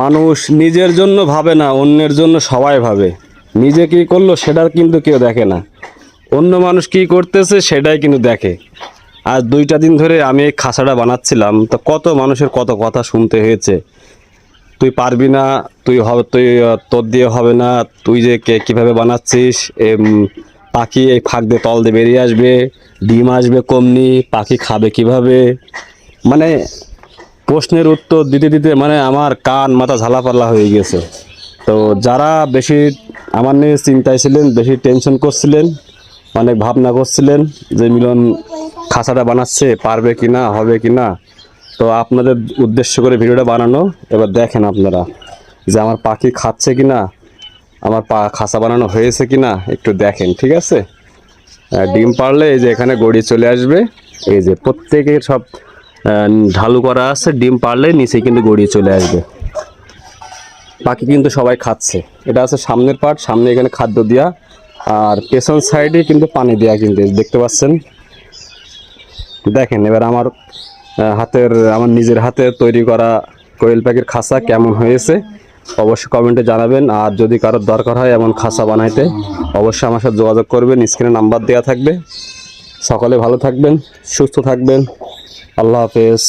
মানুষ নিজের জন্য ভাবে না, অন্যের জন্য সবাই ভাবে। নিজে কী করলো সেটা কিন্তু কেউ দেখে না, অন্য মানুষ কী করতেছে সেটাই কিন্তু দেখে। আর 2টা দিন ধরে আমি এই খাঁচাটা বানাচ্ছিলাম, তো কত মানুষের কত কথা শুনতে হয়েছে। তুই পারবি না, তোর দিয়ে হবে না, তুই যে কীভাবে বানাচ্ছিস, পাখি এই ফাঁক দিয়ে তল দিয়ে বেরিয়ে আসবে, ডিম আসবে কমনি, পাখি খাবে কিভাবে, মানে প্রশ্নের উত্তর দিতে দিতে মানে আমার কান মাথা ঝালাপালা হয়ে গেছে। তো যারা বেশি আমার নিয়ে চিন্তায় ছিলেন, বেশি টেনশন করছিলেন, অনেক ভাবনা করছিলেন যে মিলন খাঁচাটা বানাচ্ছে পারবে কি না, হবে কি না, তো আপনাদের উদ্দেশ্য করে ভিডিওটা বানানো। এবার দেখেন আপনারা যে আমার পাখি খাচ্ছে কি না, আমার খাঁচা বানানো হয়েছে কি না একটু দেখেন, ঠিক আছে? ডিম পারলে এই যে এখানে গড়ি চলে আসবে, এই যে প্রত্যেকের সব ঢালু করা আছে, ডিম পারলে নিচে কিন্তু গড়িয়ে চলে আসবে। পাখি কিন্তু সবাই খাচ্ছে। এটা আছে সামনের পার্ট, সামনে এখানে খাদ্য দেওয়া, আর পেছন সাইডে কিন্তু পানি দেওয়া, কিন্তু দেখতে পাচ্ছেন। দেখেন এবার আমার আমার নিজের হাতে তৈরি করা কোয়েল পাখির খাঁচা কেমন হয়েছে অবশ্যই কমেন্টে জানাবেন। আর যদি কারোর দরকার হয় এমন খাঁচা বানাইতে, অবশ্যই আমার সাথে যোগাযোগ করবেন, স্ক্রিনে নাম্বার দেওয়া থাকবে। সকলে ভালো থাকবেন, সুস্থ থাকবেন, আল্লাহ হাফেজ।